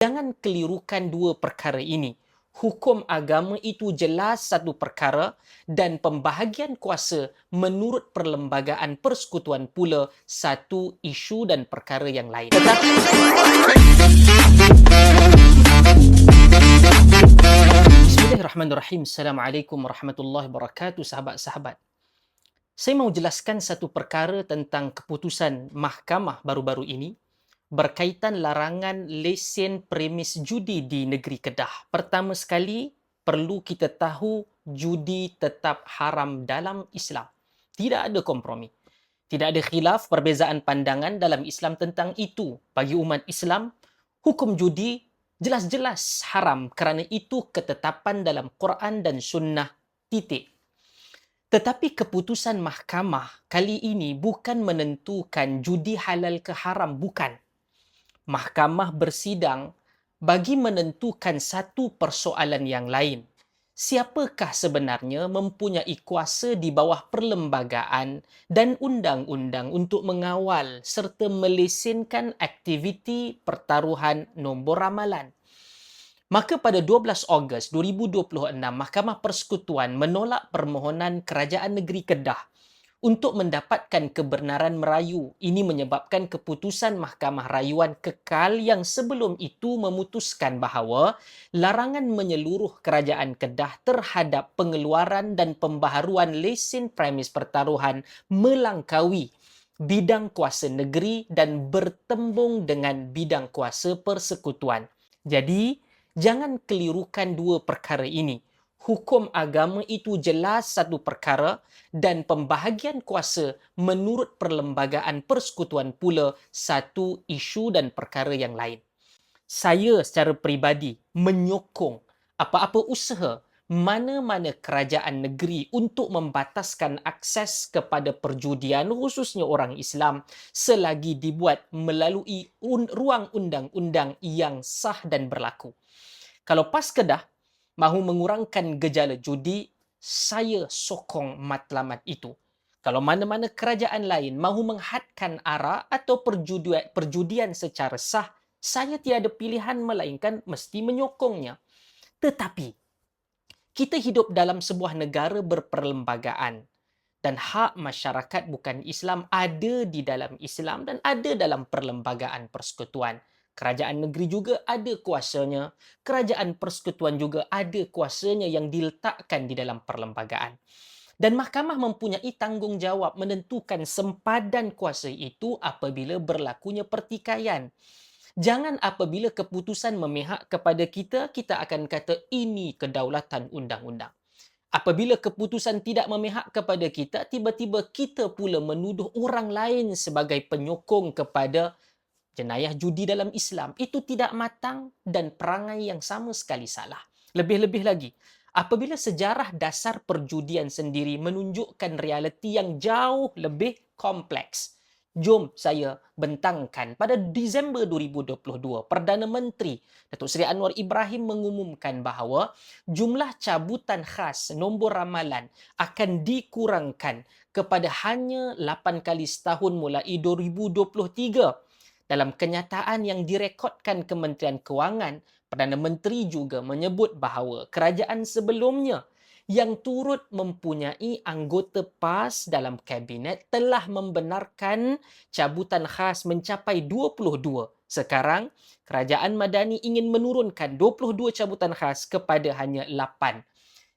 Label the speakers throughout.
Speaker 1: Jangan kelirukan dua perkara ini. Hukum agama itu jelas satu perkara dan pembahagian kuasa menurut perlembagaan persekutuan pula satu isu dan perkara yang lain. Bismillahirrahmanirrahim. Assalamualaikum warahmatullahi wabarakatuh, sahabat-sahabat. Saya mau jelaskan satu perkara tentang keputusan mahkamah baru-baru ini berkaitan larangan lesen premis judi di negeri Kedah. Pertama sekali, perlu kita tahu judi tetap haram dalam Islam. Tidak ada kompromi. Tidak ada khilaf, perbezaan pandangan dalam Islam tentang itu. Bagi umat Islam, hukum judi jelas-jelas haram kerana itu ketetapan dalam Quran dan Sunnah. Titik. Tetapi keputusan mahkamah kali ini bukan menentukan judi halal ke haram, bukan. Mahkamah bersidang bagi menentukan satu persoalan yang lain. Siapakah sebenarnya mempunyai kuasa di bawah perlembagaan dan undang-undang untuk mengawal serta melesenkan aktiviti pertaruhan nombor ramalan? Maka pada 12 Ogos 2026, Mahkamah Persekutuan menolak permohonan Kerajaan Negeri Kedah untuk mendapatkan kebenaran merayu. Ini menyebabkan keputusan Mahkamah Rayuan Kekal yang sebelum itu memutuskan bahawa larangan menyeluruh Kerajaan Kedah terhadap pengeluaran dan pembaharuan lesen premis pertaruhan melangkaui bidang kuasa negeri dan bertembung dengan bidang kuasa persekutuan. Jadi, jangan kelirukan dua perkara ini. Hukum agama itu jelas satu perkara dan pembahagian kuasa menurut perlembagaan persekutuan pula satu isu dan perkara yang lain. Saya secara peribadi menyokong apa-apa usaha mana-mana kerajaan negeri untuk membataskan akses kepada perjudian khususnya orang Islam selagi dibuat melalui ruang undang-undang yang sah dan berlaku. Kalau PAS Kedah mahu mengurangkan gejala judi, saya sokong matlamat itu. Kalau mana-mana kerajaan lain mahu menghadkan arak atau perjudian secara sah, saya tiada pilihan melainkan mesti menyokongnya. Tetapi, kita hidup dalam sebuah negara berperlembagaan dan hak masyarakat bukan Islam ada di dalam Islam dan ada dalam perlembagaan persekutuan. Kerajaan negeri juga ada kuasanya. Kerajaan persekutuan juga ada kuasanya yang diletakkan di dalam perlembagaan. Dan mahkamah mempunyai tanggungjawab menentukan sempadan kuasa itu apabila berlakunya pertikaian. Jangan apabila keputusan memihak kepada kita, kita akan kata ini kedaulatan undang-undang. Apabila keputusan tidak memihak kepada kita, tiba-tiba kita pula menuduh orang lain sebagai penyokong kepada jenayah judi dalam Islam. Itu tidak matang dan perangai yang sama sekali salah. Lebih-lebih lagi, apabila sejarah dasar perjudian sendiri menunjukkan realiti yang jauh lebih kompleks. Jom saya bentangkan pada Disember 2022, Perdana Menteri Datuk Seri Anwar Ibrahim mengumumkan bahawa jumlah cabutan khas nombor ramalan akan dikurangkan kepada hanya 8 kali setahun mulai 2023. Dalam kenyataan yang direkodkan Kementerian Kewangan, Perdana Menteri juga menyebut bahawa kerajaan sebelumnya yang turut mempunyai anggota PAS dalam kabinet telah membenarkan cabutan khas mencapai 22. Sekarang, Kerajaan Madani ingin menurunkan 22 cabutan khas kepada hanya 8.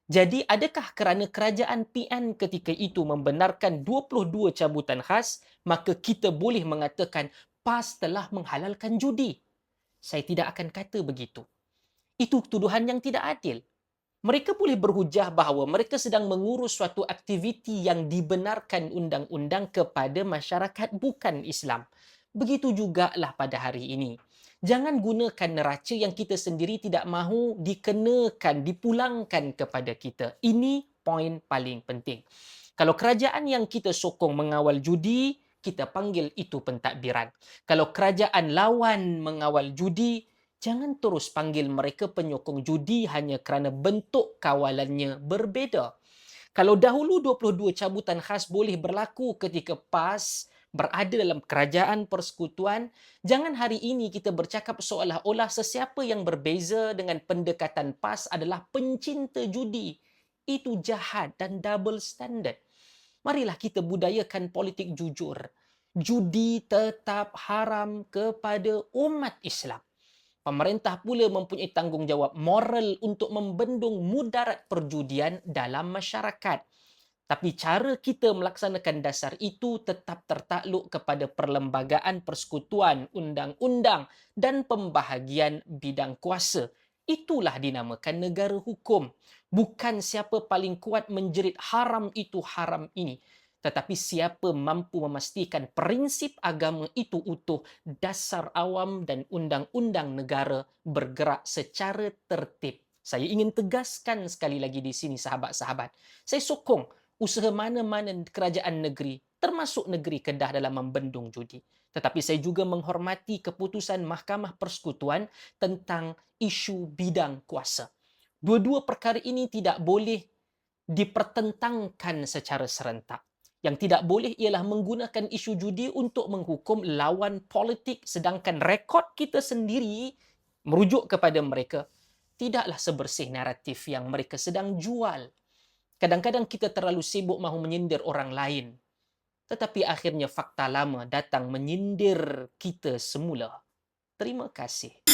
Speaker 1: Jadi, adakah kerana kerajaan PN ketika itu membenarkan 22 cabutan khas, maka kita boleh mengatakan PAS telah menghalalkan judi? Saya tidak akan kata begitu. Itu tuduhan yang tidak adil. Mereka boleh berhujah bahawa mereka sedang mengurus suatu aktiviti yang dibenarkan undang-undang kepada masyarakat bukan Islam. Begitu jugalah pada hari ini. Jangan gunakan neraca yang kita sendiri tidak mahu dikenakan, dipulangkan kepada kita. Ini poin paling penting. Kalau kerajaan yang kita sokong mengawal judi, kita panggil itu pentadbiran. Kalau kerajaan lawan mengawal judi, jangan terus panggil mereka penyokong judi hanya kerana bentuk kawalannya berbeza. Kalau dahulu 22 cabutan khas boleh berlaku ketika PAS berada dalam kerajaan persekutuan, jangan hari ini kita bercakap seolah-olah sesiapa yang berbeza dengan pendekatan PAS adalah pencinta judi. Itu jahat dan double standard. Marilah kita budayakan politik jujur. Judi tetap haram kepada umat Islam. Pemerintah pula mempunyai tanggungjawab moral untuk membendung mudarat perjudian dalam masyarakat. Tapi cara kita melaksanakan dasar itu tetap tertakluk kepada perlembagaan persekutuan, undang-undang dan pembahagian bidang kuasa. Itulah dinamakan negara hukum. Bukan siapa paling kuat menjerit haram itu haram ini. Tetapi siapa mampu memastikan prinsip agama itu utuh, dasar awam dan undang-undang negara bergerak secara tertib. Saya ingin tegaskan sekali lagi di sini sahabat-sahabat. Saya sokong usaha mana-mana kerajaan negeri, termasuk negeri Kedah dalam membendung judi. Tetapi saya juga menghormati keputusan Mahkamah Persekutuan tentang isu bidang kuasa. Dua-dua perkara ini tidak boleh dipertentangkan secara serentak. Yang tidak boleh ialah menggunakan isu judi untuk menghukum lawan politik, sedangkan rekod kita sendiri merujuk kepada mereka tidaklah sebersih naratif yang mereka sedang jual. Kadang-kadang kita terlalu sibuk mahu menyindir orang lain, tetapi akhirnya fakta lama datang menyindir kita semula. Terima kasih.